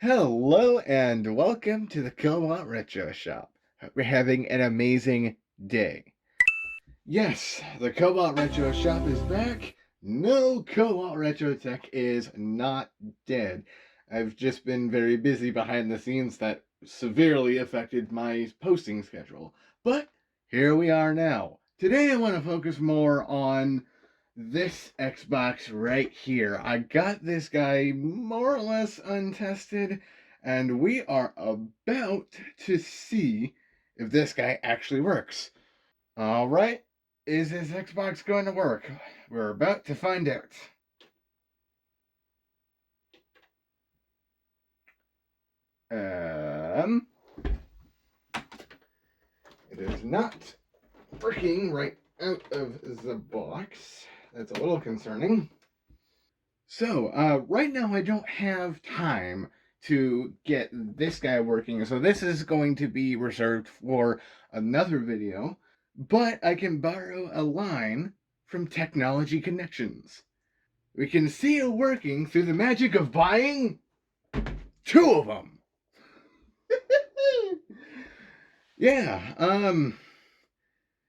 Hello and welcome to the Cobalt Retro Shop. Hope you're having an amazing day. Yes, the Cobalt Retro Shop is back. No, Cobalt Retro Tech is not dead. I've just been very busy behind the scenes that severely affected my posting schedule. But here we are now. Today I want to focus more on this Xbox right here. I got this guy more or less untested, and we are about to see if this guy actually works. All right, is this Xbox going to work? We're about to find out. Um, it is not working right out of the box. That's a little concerning. So, right now I don't have time to get this guy working, so this is going to be reserved for another video, but I can borrow a line from Technology Connections. We can see it working through the magic of buying two of them. Yeah,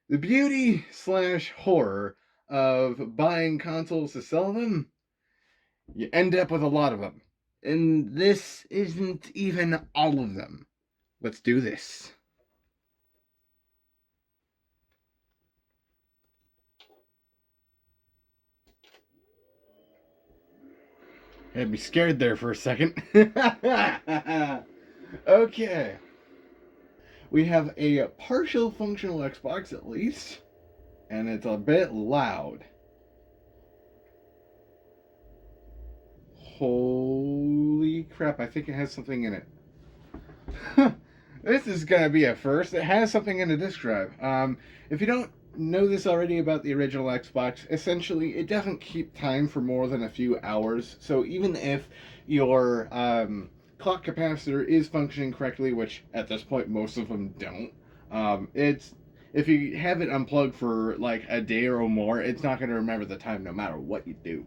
the beauty slash horror of buying consoles to sell them, you end up with a lot of them. And this isn't even all of them. Let's do this. Had me scared there for a second. Okay. We have a partial functional Xbox at least, and it's a bit loud. Holy crap, I think it has something in it. This is gonna be a first. It has something in the disk drive. If you don't know this already about the original Xbox, essentially it doesn't keep time for more than a few hours. So even if your clock capacitor is functioning correctly, which at this point most of them don't, it's if you have it unplugged for like a day or more, it's not going to remember the time no matter what you do.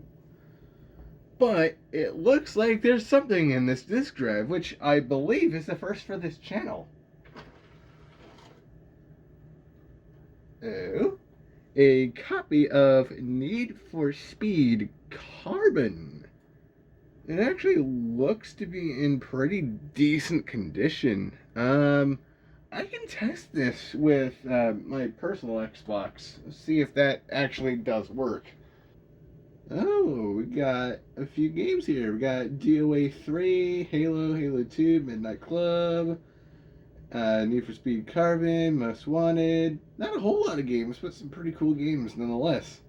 But it looks like there's something in this disk drive, which I believe is the first for this channel. Oh, a copy of Need for Speed Carbon. It actually looks to be in pretty decent condition. I can test this with my personal Xbox, see if that actually does work. Oh, we got a few games here. We got DOA 3, Halo, Halo 2, Midnight Club, Need for Speed Carbon, Most Wanted. Not a whole lot of games, but some pretty cool games nonetheless.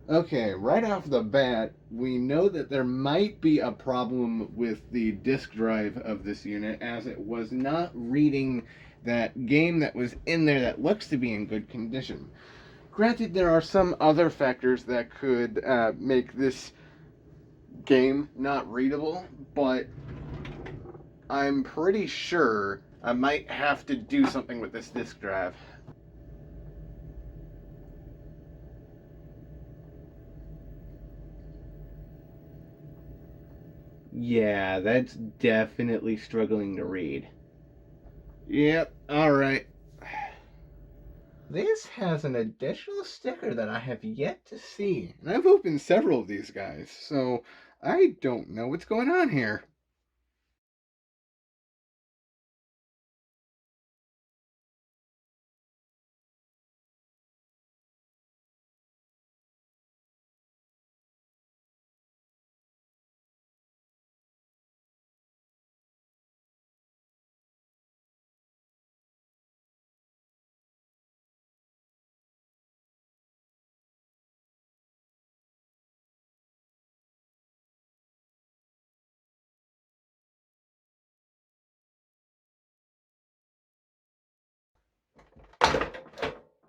Okay, right off the bat, we know that there might be a problem with the disk drive of this unit as it was not reading that game that was in there that looks to be in good condition. Granted, there are some other factors that could make this game not readable, but I'm pretty sure I might have to do something with this disk drive. Yeah, that's definitely struggling to read. Yep, alright. This has an additional sticker that I have yet to see. And I've opened several of these guys, so I don't know what's going on here.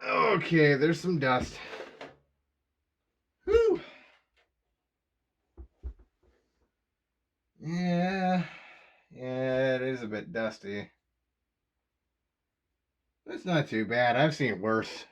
Okay, there's some dust. Whew. Yeah, yeah, it is a bit dusty. That's not too bad. I've seen worse.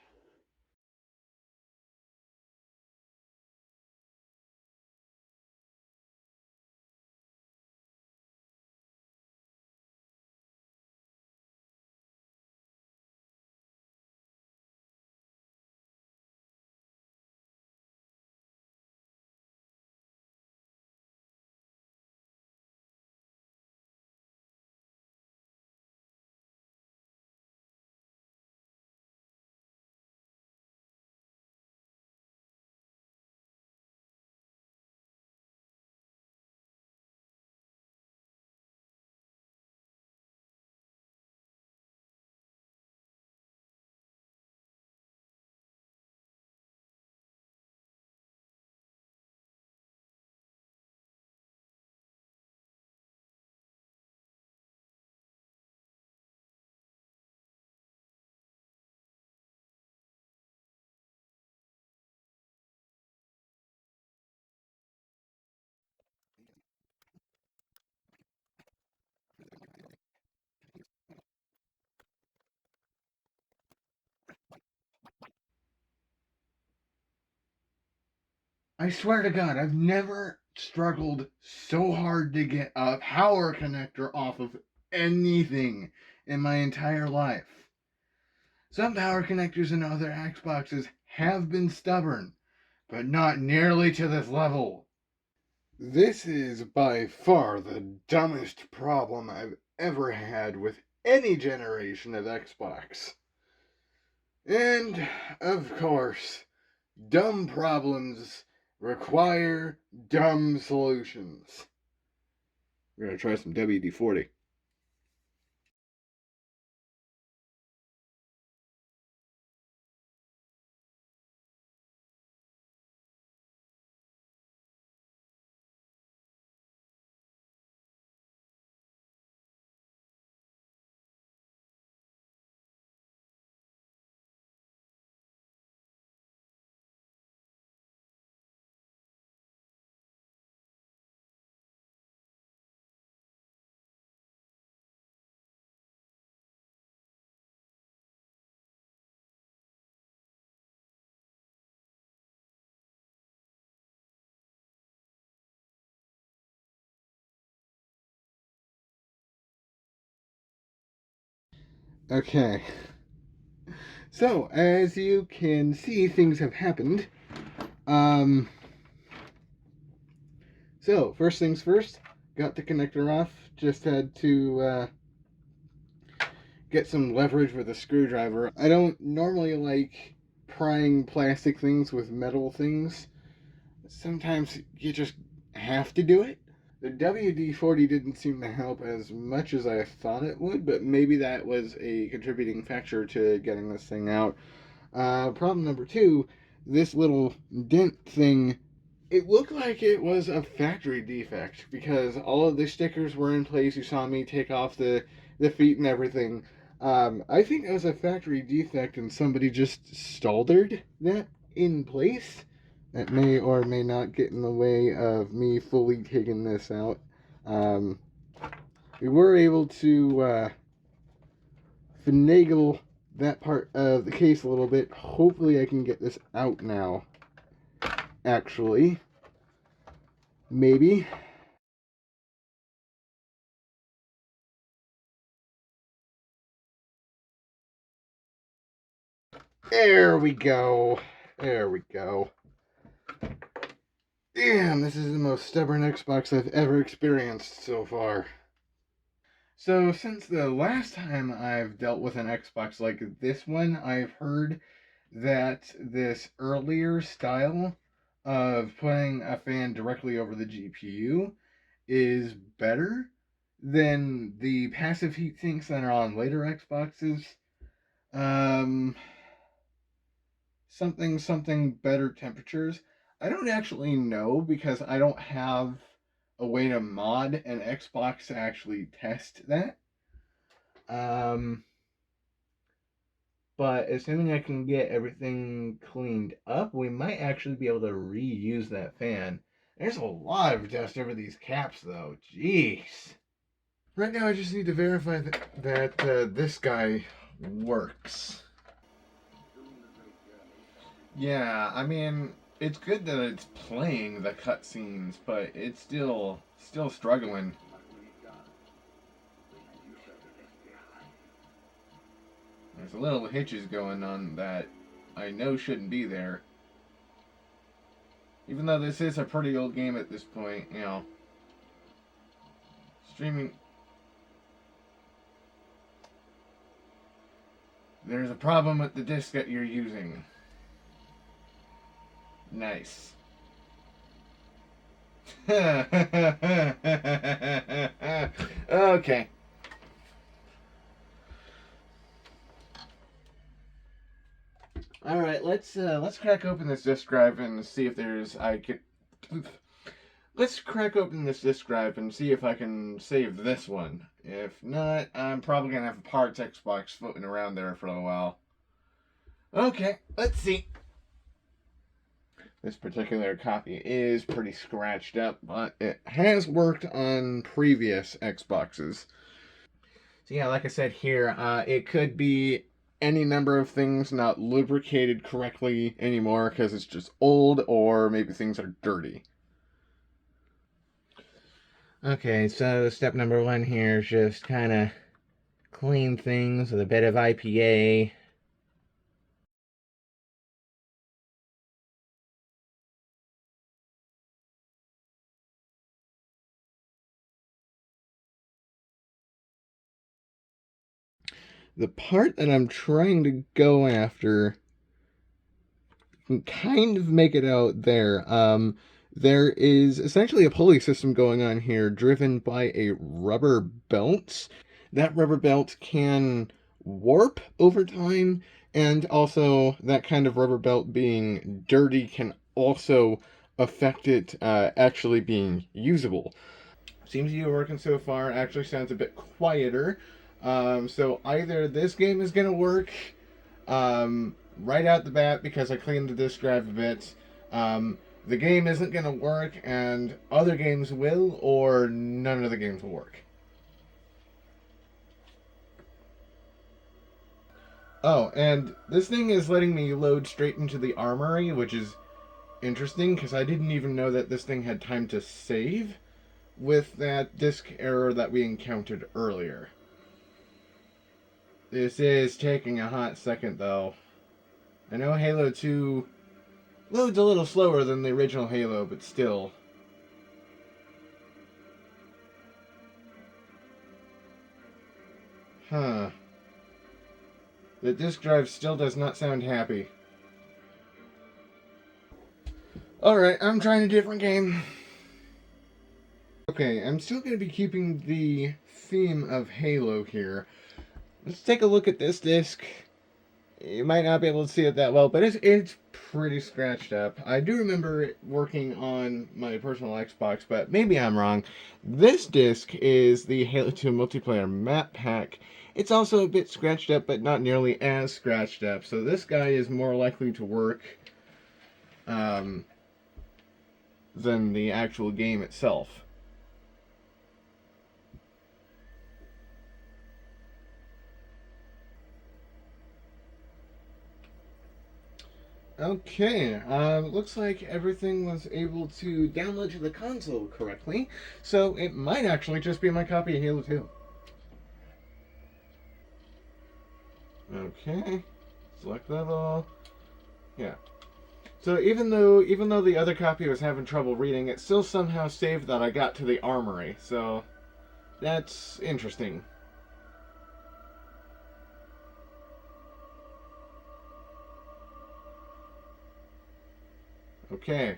I swear to God, I've never struggled so hard to get a power connector off of anything in my entire life. Some power connectors in other Xboxes have been stubborn, but not nearly to this level. This is by far the dumbest problem I've ever had with any generation of Xbox. And, of course, dumb problems require dumb solutions. We're going to try some WD-40. Okay. So, as you can see, things have happened. Um, so, first things first, got the connector off. Just had to get some leverage with a screwdriver. I don't normally like prying plastic things with metal things. Sometimes you just have to do it. The WD-40 didn't seem to help as much as I thought it would, but maybe that was a contributing factor to getting this thing out. Problem number two, this little dent thing, it looked like it was a factory defect because all of the stickers were in place. You saw me take off the feet and everything. I think it was a factory defect and somebody just soldered that in place. That may or may not get in the way of me fully taking this out. Um, we were able to finagle that part of the case a little bit. Hopefully I can get this out now. Actually. Maybe. There we go. There we go. Damn, this is the most stubborn Xbox I've ever experienced so far. So, since the last time I've dealt with an Xbox like this one, I've heard that this earlier style of putting a fan directly over the GPU is better than the passive heat sinks that are on later Xboxes. Um, something better temperatures. I don't actually know because I don't have a way to mod an Xbox to actually test that. Um, but assuming I can get everything cleaned up, we might actually be able to reuse that fan. There's a lot of dust over these caps, though. Jeez. Right now, I just need to verify that this guy works. Yeah, I mean, it's good that it's playing the cutscenes, but it's still struggling. There's a little hitches going on that I know shouldn't be there. Even though this is a pretty old game at this point, you know. Streaming. There's a problem with the disc that you're using. Nice. Okay. All right, let's crack open this disk drive and see if there's I can. Let's crack open this disk drive and see if I can save this one. If not, I'm probably gonna have a parts Xbox floating around there for a while. Okay, let's see. This particular copy is pretty scratched up, but it has worked on previous Xboxes. So yeah, like I said here, it could be any number of things not lubricated correctly anymore because it's just old, or maybe things are dirty. Okay, so step number one here is just kind of clean things with a bit of IPA. The part that I'm trying to go after, can kind of make it out there. There is essentially a pulley system going on here driven by a rubber belt. That rubber belt can warp over time, and also that kind of rubber belt being dirty can also affect it actually being usable. Seems to be working so far. Actually sounds a bit quieter. So either this game is going to work right out the bat because I cleaned the disk drive a bit. The game isn't going to work and other games will, or none of the games will work. Oh, and this thing is letting me load straight into the armory, which is interesting because I didn't even know that this thing had time to save with that disk error that we encountered earlier. This is taking a hot second, though. I know Halo 2 loads a little slower than the original Halo, but still. Huh. The disk drive still does not sound happy. Alright, I'm trying a different game. Okay, I'm still going to be keeping the theme of Halo here. Let's take a look at this disc. You might not be able to see it that well, but it's pretty scratched up. I do remember it working on my personal Xbox, but maybe I'm wrong. This disc is the Halo 2 multiplayer map pack. It's also a bit scratched up, but not nearly as scratched up. So this guy is more likely to work than the actual game itself. Okay, looks like everything was able to download to the console correctly, so it might actually just be my copy of Halo 2. Okay, select that all. Yeah. So even though the other copy was having trouble reading, it still somehow saved that I got to the armory. So that's interesting. Okay.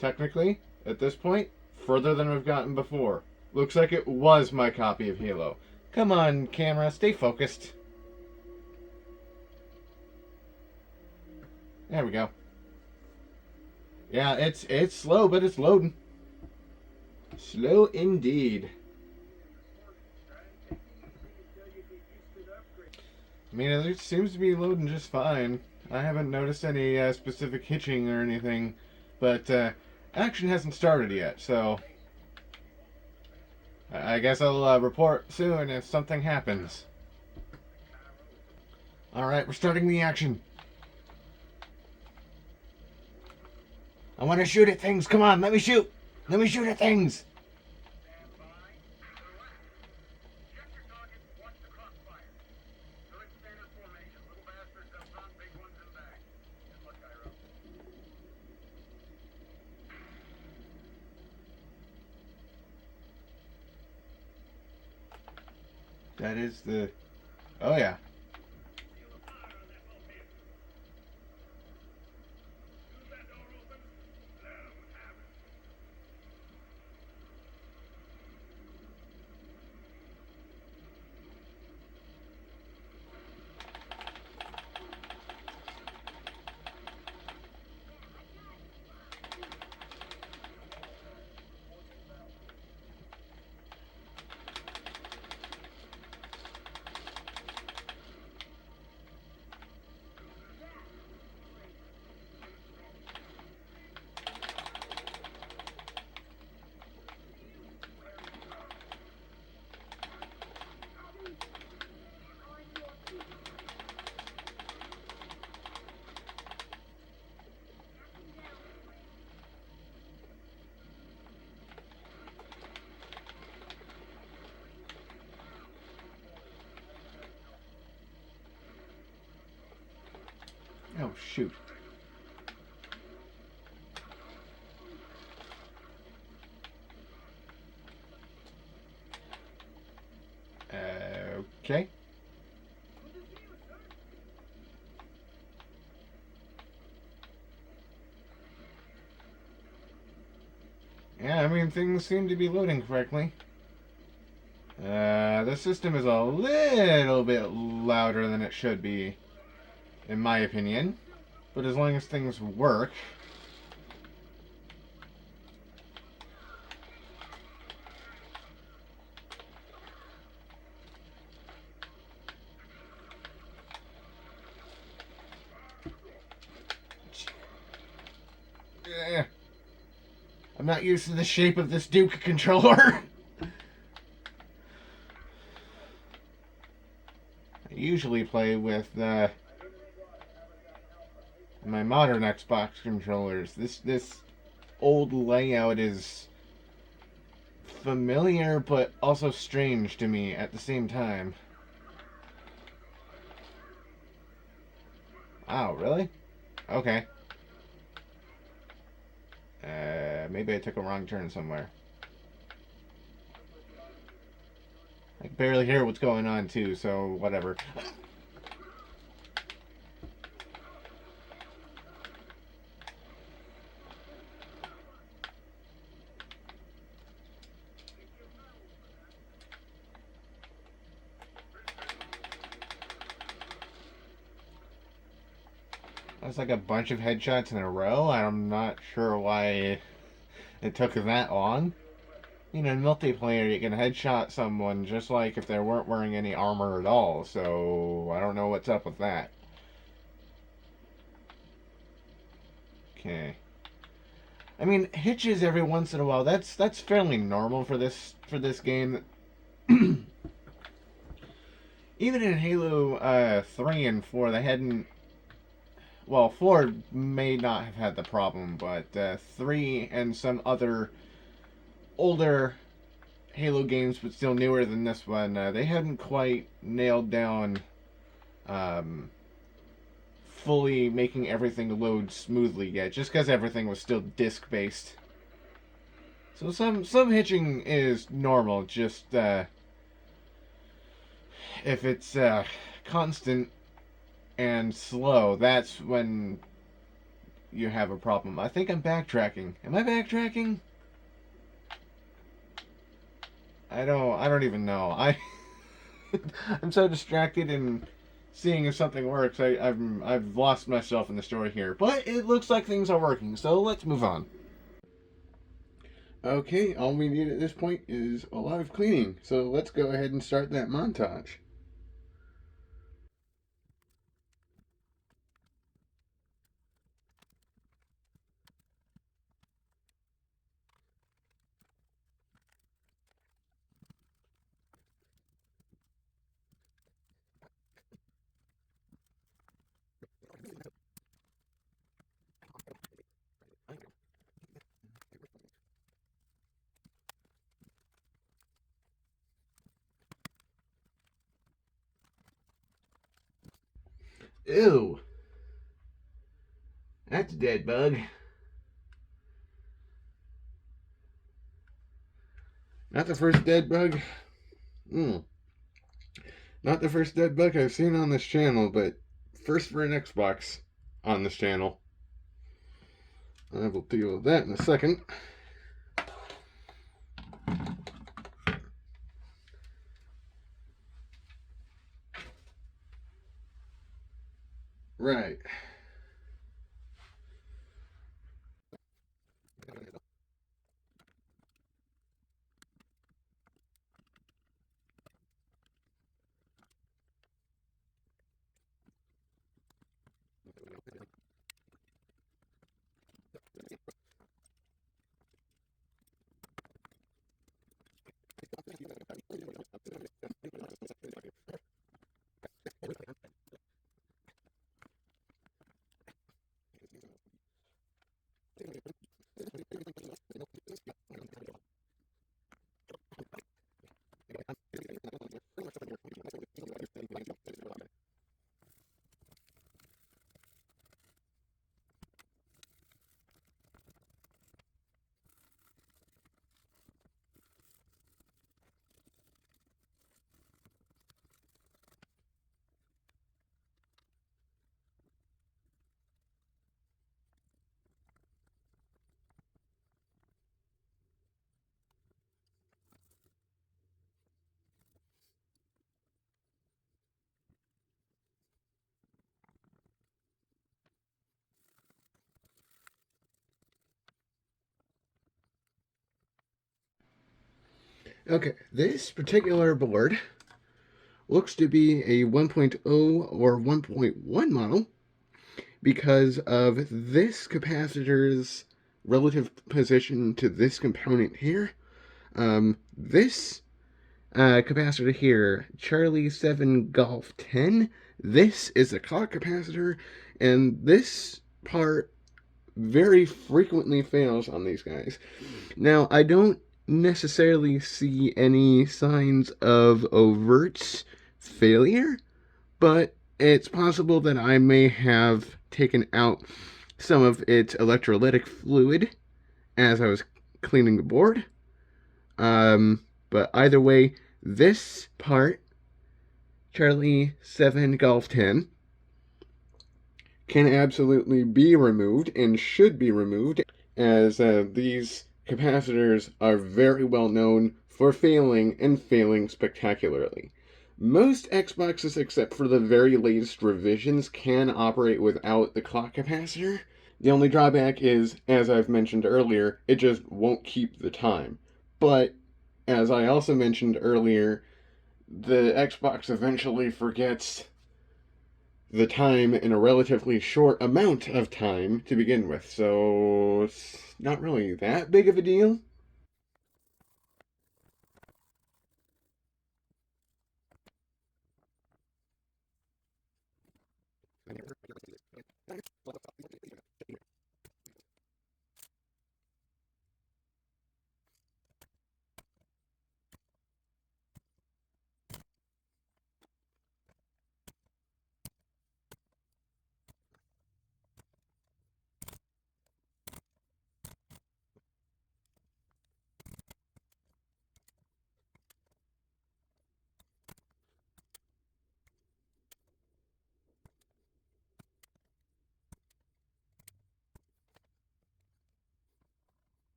Technically, at this point, further than we've gotten before. Looks like it was my copy of Halo. Come on, camera, stay focused. There we go. Yeah, it's slow, but it's loading. Slow indeed. I mean, it seems to be loading just fine. I haven't noticed any specific hitching or anything, but action hasn't started yet, so I guess I'll report soon if something happens. Alright, we're starting the action. I want to shoot at things. Come on, let me shoot. Let me shoot at things. That is the... Oh, yeah. Oh, shoot. Okay. Yeah, I mean, things seem to be loading correctly. The system is a little bit louder than it should be, in my opinion. But as long as things work... I'm not used to the shape of this Duke controller. I usually play with my modern Xbox controllers. This old layout is familiar but also strange to me at the same time. Oh, really? Okay. Maybe I took a wrong turn somewhere. I can barely hear what's going on too, so whatever. That's like a bunch of headshots in a row. I'm not sure why it took that long. You know, in multiplayer, you can headshot someone just like if they weren't wearing any armor at all, so I don't know what's up with that. Okay. I mean, hitches every once in a while. That's fairly normal for this game. Even in Halo 3 and 4, they hadn't... Well, 4 may not have had the problem, but 3 and some other older Halo games, but still newer than this one, they hadn't quite nailed down fully making everything load smoothly yet, just because everything was still disc-based. So some hitching is normal, just if it's constant and slow, that's when you have a problem. I think I'm backtracking. Am I backtracking? I don't even know. I'm so distracted in seeing if something works. I've lost myself in the story here. But it looks like things are working, so let's move on. Okay, all we need at this point is a lot of cleaning. So let's go ahead and start that montage. Ew. That's a dead bug. Not the first dead bug. Not the first dead bug I've seen on this channel, but first for an Xbox on this channel. I will deal with that in a second. Right. Okay, this particular board looks to be a 1.0 or 1.1 model because of this capacitor's relative position to this component here. This capacitor here, Charlie 7 Golf 10, this is a clock capacitor, and this part very frequently fails on these guys. Now, I don't necessarily see any signs of overt failure, but it's possible that I may have taken out some of its electrolytic fluid as I was cleaning the board. But either way, this part, Charlie 7 Golf 10, can absolutely be removed and should be removed, as these capacitors are very well known for failing and failing spectacularly. Most Xboxes, except for the very latest revisions, can operate without the clock capacitor. The only drawback is, as I've mentioned earlier, it just won't keep the time. But, as I also mentioned earlier, the Xbox eventually forgets the time in a relatively short amount of time to begin with, so it's not really that big of a deal.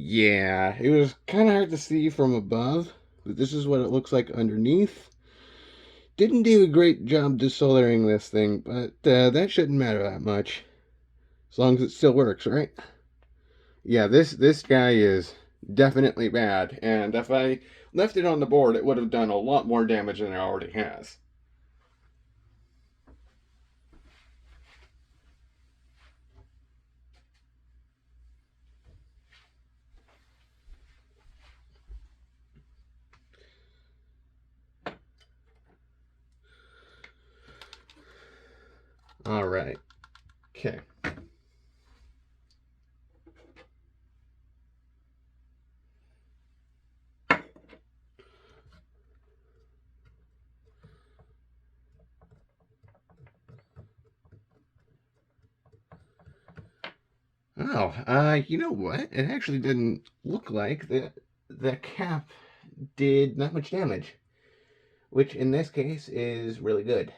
Yeah, it was kind of hard to see from above, but this is what it looks like underneath. Didn't do a great job desoldering this thing, but that shouldn't matter that much, as long as it still works, right? Yeah, this guy is definitely bad, and if I left it on the board, it would have done a lot more damage than it already has. All right. Okay. Oh, you know what? It actually didn't look like the cap did not much damage, which in this case is really good.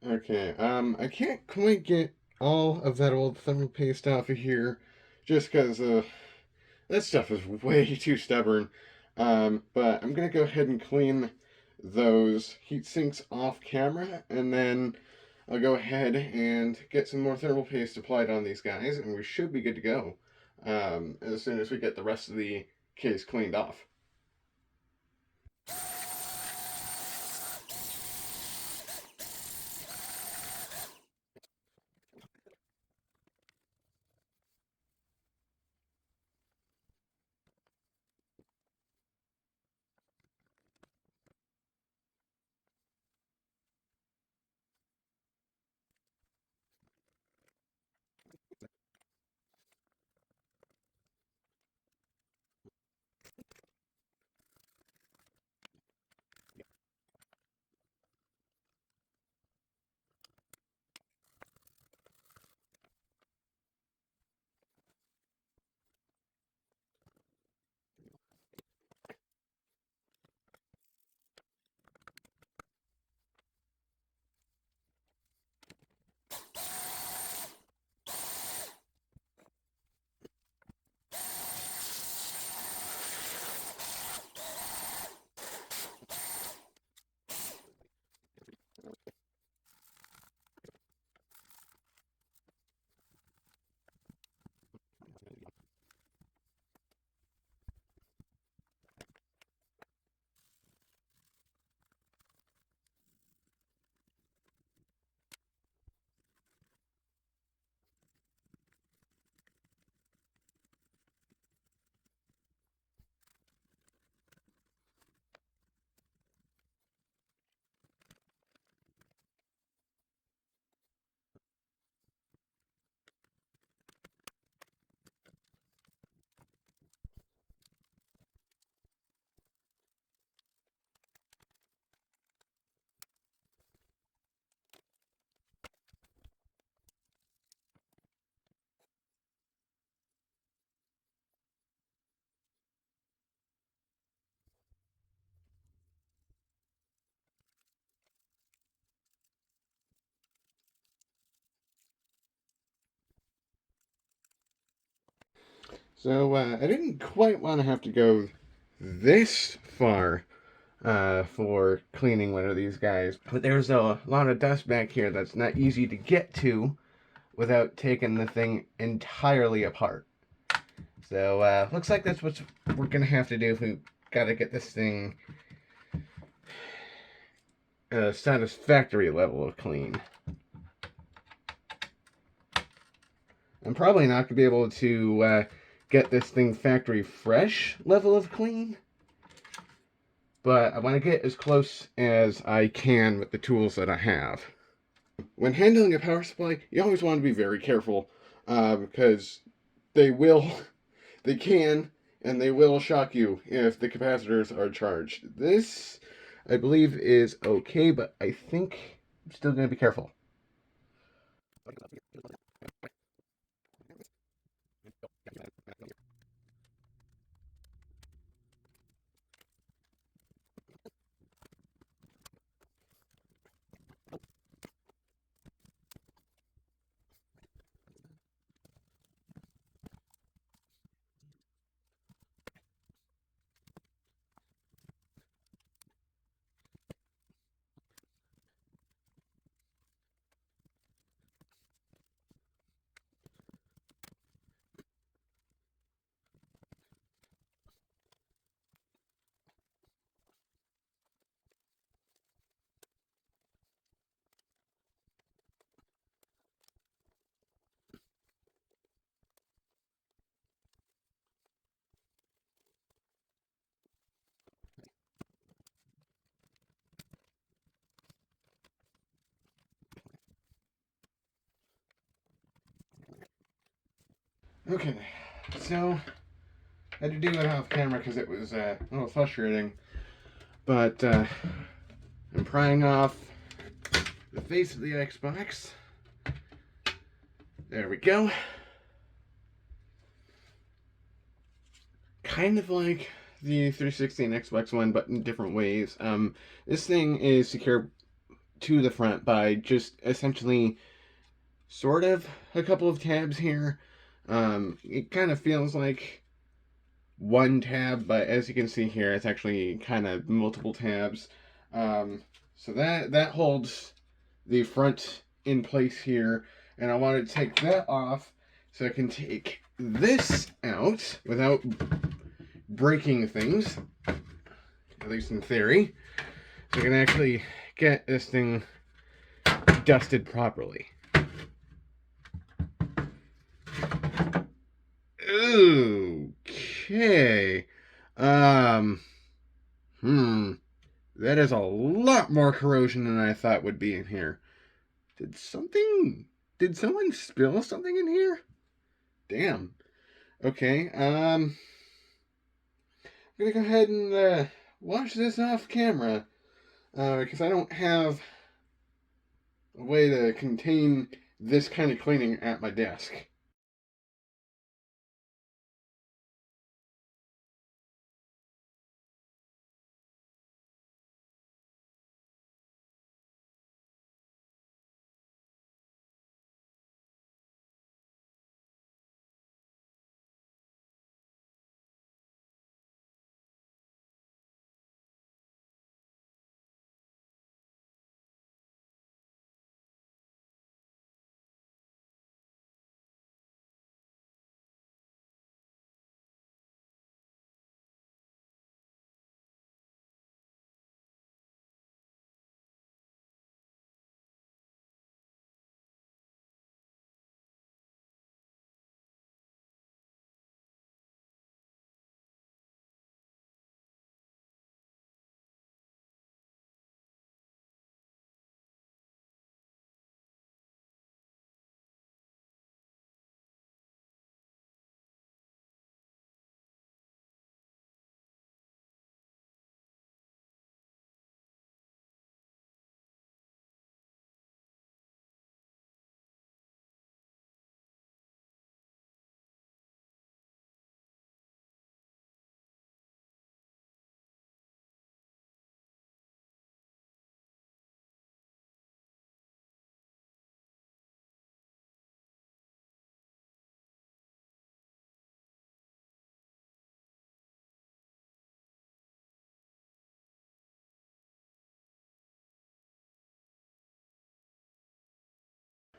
Okay, I can't quite get all of that old thermal paste off of here, just because that stuff is way too stubborn. But I'm gonna go ahead and clean those heat sinks off camera, and then I'll go ahead and get some more thermal paste applied on these guys, and we should be good to go as soon as we get the rest of the case cleaned off. So I didn't quite want to have to go this far for cleaning one of these guys. But there's a lot of dust back here that's not easy to get to without taking the thing entirely apart. So looks like that's what we're gonna have to do if we gotta get this thing a satisfactory level of clean. I'm probably not gonna be able to get this thing factory fresh level of clean, but I want to get as close as I can with the tools that I have. When handling a power supply, you always want to be very careful because they will, they can, and they will shock you if the capacitors are charged. This, I believe, is okay, but I think I'm still going to be careful. Okay, so I had to do it off camera because it was a little frustrating, but I'm prying off the face of the Xbox. There we go. Kind of like the 360 and Xbox One, but in different ways. This thing is secure to the front by just essentially sort of a couple of tabs here. It kind of feels like one tab, but as you can see here, it's actually kind of multiple tabs. So that holds the front in place here, and I want to take that off so I can take this out without breaking things, at least in theory, so I can actually get this thing dusted properly. Okay. Um, that is a lot more corrosion than I thought would be in here. Did someone spill something in here? Damn. Okay, I'm gonna go ahead and wash this off camera, because I don't have a way to contain this kind of cleaning at my desk.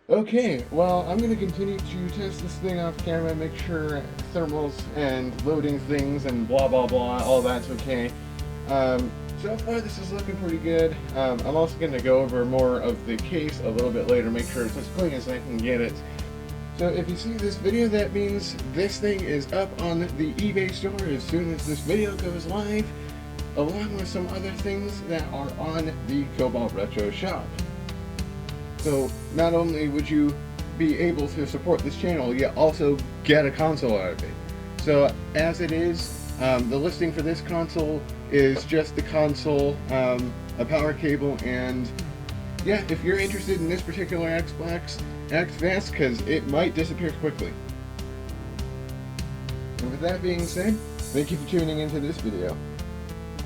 Okay, well, I'm going to continue to test this thing off camera, make sure thermals and loading things and blah blah blah, all that's okay. So far this is looking pretty good. I'm also going to go over more of the case a little bit later, make sure it's as clean as I can get it. So if you see this video, that means this thing is up on the eBay store as soon as this video goes live, along with some other things that are on the Cobalt Retro Shop. So not only would you be able to support this channel, you also get a console out of it. So as it is, the listing for this console is just the console, a power cable, and yeah, if you're interested in this particular Xbox, act fast because it might disappear quickly. And with that being said, thank you for tuning into this video.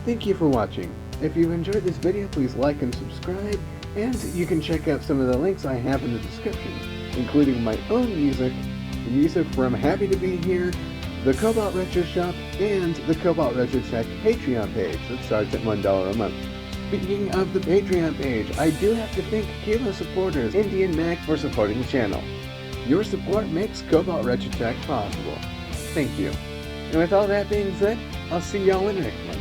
Thank you for watching. If you enjoyed this video, please like and subscribe, and you can check out some of the links I have in the description, including my own music from Happy to Be Here, the Cobalt Retro Shop, and the Cobalt Retro Tech Patreon page that starts at $1 a month. Speaking of the Patreon page, I do have to thank Kilo supporters Indian Mac for supporting the channel. Your support makes Cobalt Retro Tech possible. Thank you. And with all that being said, I'll see y'all in the next one.